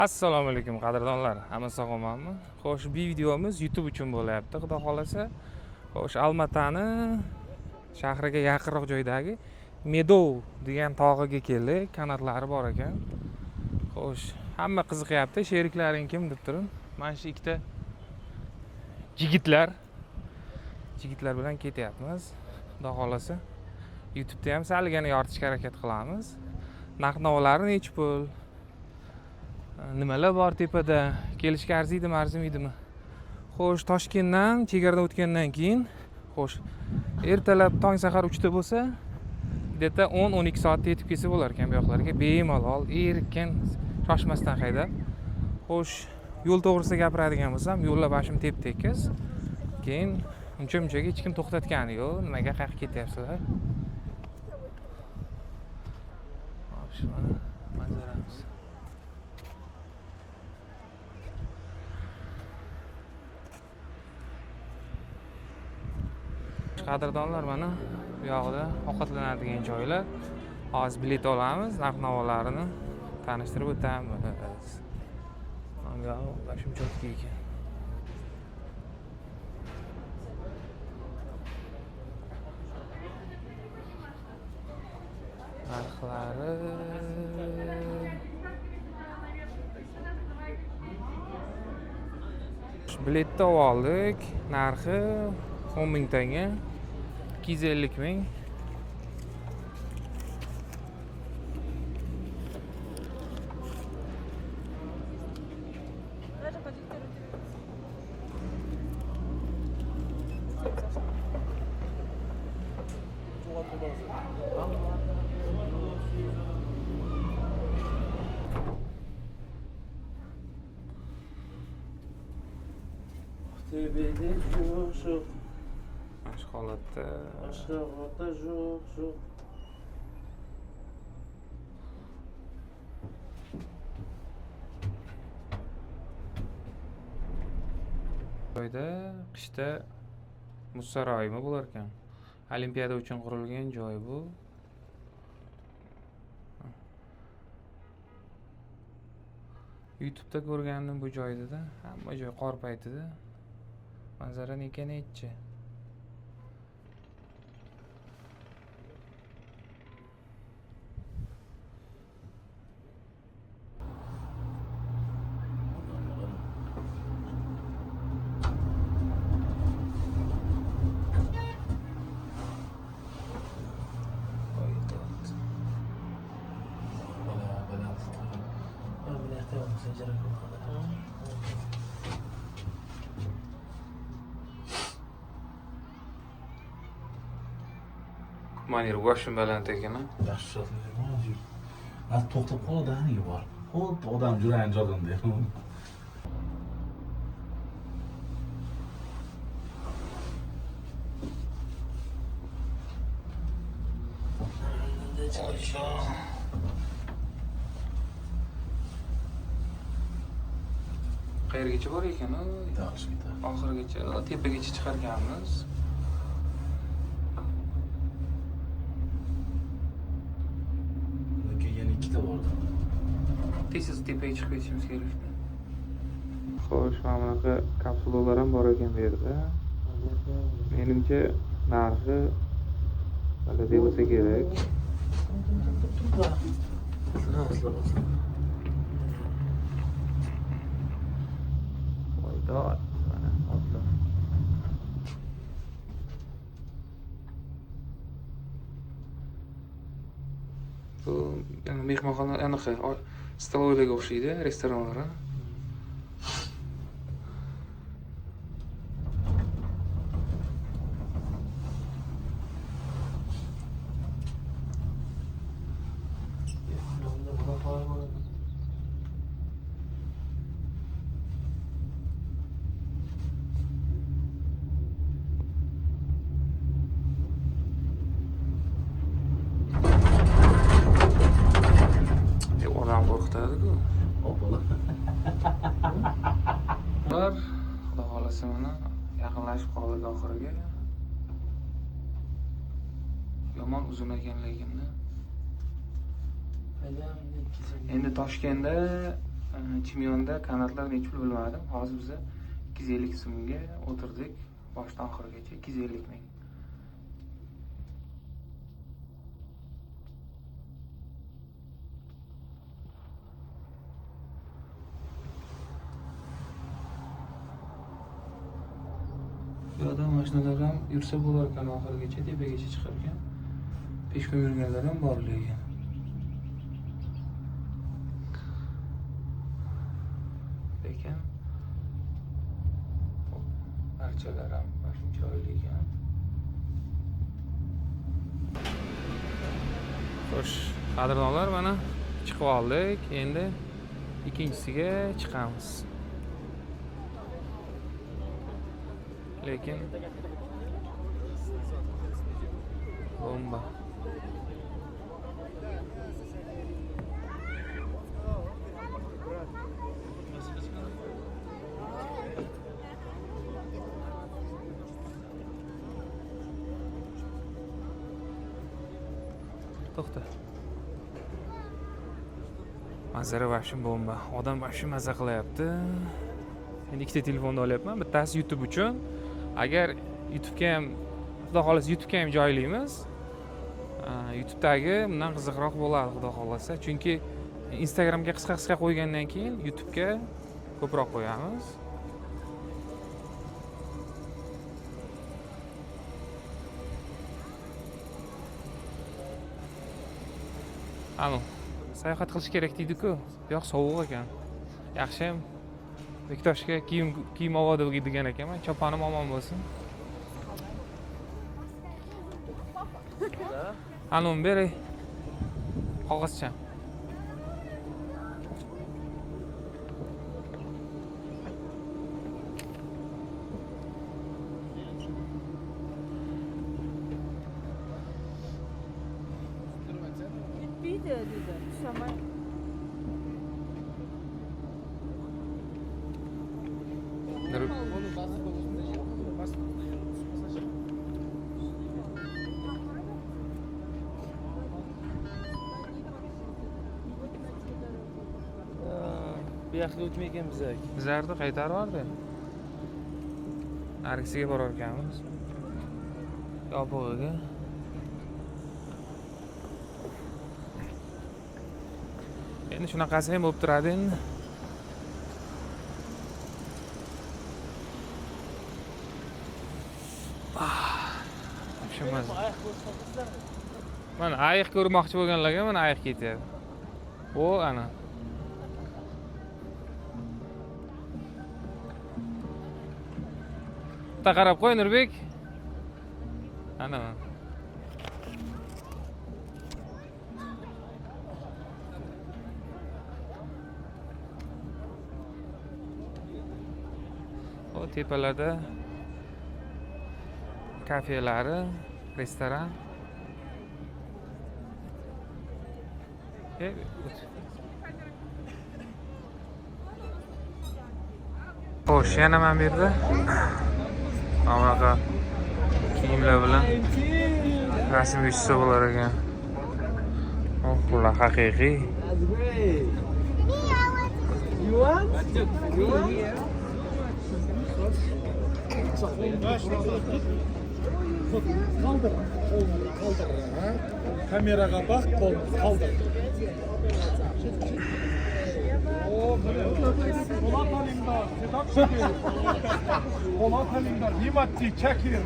Assalomu alaykum qadrdonlar, hamma sog'manmi? Xo'sh, bu videomiz YouTube uchun bo'layapti, xudo xolasa. Xo'sh, Almatani shahriga yaqinroq joydagi Medov degan tog'iga keldik, kanatlari bor ekan. Xo'sh, hamma qiziqyapti, sheriklaring kim deb turib. Mana shu ikkita yigitlar bilan ketyapmiz. Xudo xolasa YouTube'da ham salgina yoritishga harakat qilamiz. Narx-navolar necha pul? Nimalar bor tepada? Kelishga arzimaydimi? Xo'sh, Toshkentdan chegaradan o'tgandan keyin, xo'sh, ertalab tong sahar 3 ta bo'lsa, deta 10-12 soatda yetib kelsa bo'lar ekan bu yoqlarga, bemalol, erkin, shoshmasdan haydab. Xo'sh, yo'l to'g'risida gapiradigan bo'lsam, yo'llar bashim tep-tekis. Keyin uncha-munchaga hech kim to'xtatgani yo'q. Nimaga qayerga ketyapsizlar? Xo'sh, mana manzaramiz. Qadrdonlar, mana bu yoqda ovqatlanadigan joylar. Hozir bilet olamiz, narx-navolarini tanishtirib o'tamiz. Mana bu bashim chotki ekan. Narxlari biletni oldik. Narxi 10.000 tanga, 250.000. Tebede yo'q. Mana holatda Aşağıda yo'q. joyda qishda muz saroyimi bo'lar ekan. Olimpiada uchun qurilgan joy bu. YouTube'da ko'rgandim bu joyda, hamma joy qor paytida. Manzara necha. Manir boshim baland ekan. Yaxshi shotlar. Az to'xtab qoladi, aniga bor. Xuddi odam jurayini jog'indi. Qayergacha bor ekan? Oxirigacha, tepagacha chiqarganmiz. Yana ikkita bordi. Tez tepaga chiqib ketishimiz kerak. Xo'sh, mana bunaqa kapsulalar ham bor ekan bu yerda. Menimcha narxi balada bo'lsa kerak. Voydod, mana otlar. Bu mehmonxona anaqa stoloylarga o'xshaydi, restoranlar. Odam qo'rqitadi-ku. Opala. Xudo xolasa mana yaqinlashib qoldik oxiriga. Yomon uzun ekan lekin. Endi Toshkentda Chimyonda kanatlar necha pul bilmadim. Hozir biz 250 so'mga o'tirdik. Boshdan oxirigacha 250 ming. Bu yoqda mashinalar ham yursa bo'lar ekan oxirigacha, tepagacha chiqarkan. Peshkom yurganlar ham bor lekin. Lekin barchalar ham joyli ekan. Xo'sh, qadrdonlar, mana chiqib oldik. Endi ikkinchisiga chiqamiz. Lekin bomba. To'xta. Manzara vahshim bomba. Odam vahshim maza qilyapti. Endi ikkita telefonda olyapman. Bittasi YouTube uchun. Agar YouTube'ga ham, xudo xolasa YouTube'ga ham joylaymiz. YouTube'dagi bundan qiziqroq bo'ladi, xudo xolasa. Chunki Instagramga qisqa-qisqa qo'ygandan keyin YouTube'ga ko'proq qo'yamiz. Anu, sayohat qilish kerak deydi-ku. Bu yoq sovuq ekan. Yaxshi ham Bektoshga kiyim oladi degan ekanman. Choponim omon bo'lsin. Anu, beri. Qog'ozcham. dedi. Şamay. Bu yoqqa o'tmaykan bizak. Bizlarni qaytarib yubordi. Nargisiga borar ekanmiz. Yopig'iga. Endi shunaqasi ham bo'lib turadi endi. Tushunmas. Mana ayiq ko'rmoqchi bo'lganlarga mana ayiq ketyapti. O, ana. Ta qarab qo'y Nurbek. Ana. O tepalarda kafelari, restoran. Xo'sh, yana men bu yerda bunaqa kiyimlar bilan rasm tushsa bo'lar ekan. Oh, bular haqiqiy. Kaldır. Kameraga bak, kaldır. Polat Alemdar, Sedat Şükür. Polat Alemdar, Himatçı, Çakir.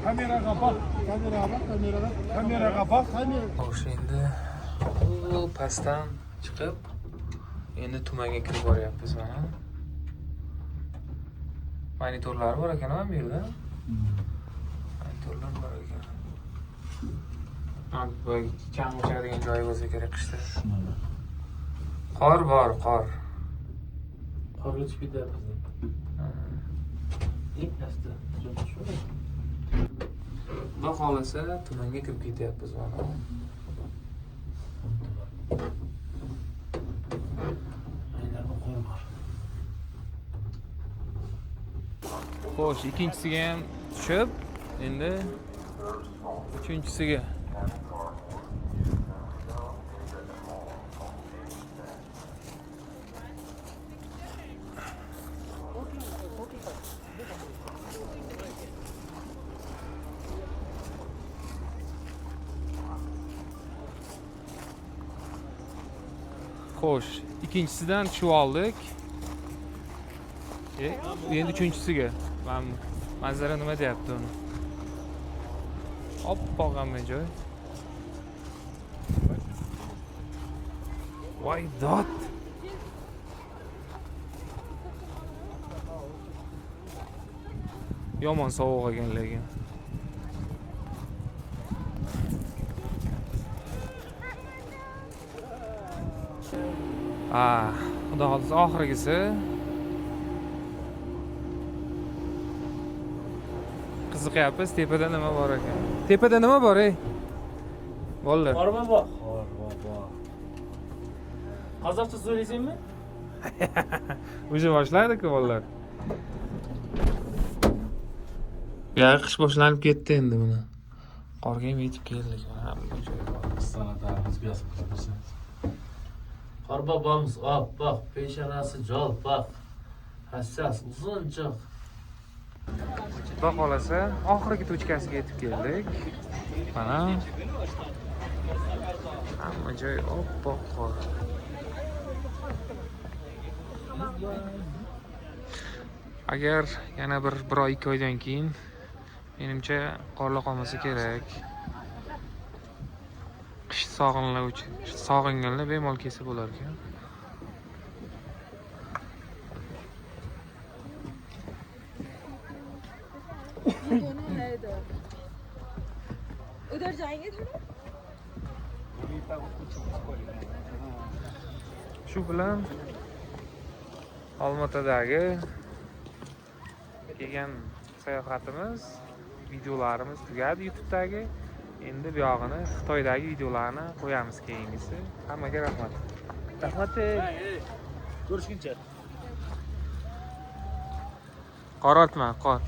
Kameraga bak. Kameraga bak. Xo'sh, endi bu pastdan chiqib, endi tumanga kirib boryapmiz mana. Monitorlar bor ekan bu yerda. Monitorlar bor ekan. Bu chang o'chadigan joyi bo'lsa kerak qishda. Qor bor, qor. Qorga tushib ketyapmiz. Eng pastda. Xudo xolasa tumanga kirib ketyapmiz mana. Xo'sh, ikkinchisiga ham tushib, endi uchinchisiga. Xo'sh, ikkinchisidan tushib oldik. Endi uchinchisiga. Manzara nima deyapti uni? Oppoq hamma joy. Voy dod. Yomon sovuq ekan lekin. Xudo xohlasa oxirgisi. Qiziqyapmiz, tepada nima bor ekan. Tepada nima bor, ey? Bolalar. Bormi bor? Bor. Qozog'cha so'raysanmi? Уже boshladi-ku bolalar. Qish boshlanib ketdi endi buni. Qorga ham yetib keldik. Hamma joy bor. San'atlarimiz gaz qilamiz. Qorbobamiz oppoq, peshonasi jolpoq, hassasi uzunchoq. Xudo xolasa oxirgi tochkasiga yetib keldik. Mana hamma joy oppoq qor. Agar yana bir oy 2 oydan keyin menimcha qorlar qolmasa kerak. Qish sog'inganlar bemalol kelsa bo'lar ekan. उधर जाएंगे थोड़ा Shu bilan Olmaotadagi kelgan sayohatimiz, videolarimiz tugadi YouTube'dagi. Endi bu yog'ini Xitoydagi videolarni qo'yamiz keyingisi. Hammaga rahmat. Rahmat. Ko'rishguncha. Qor otma, qor.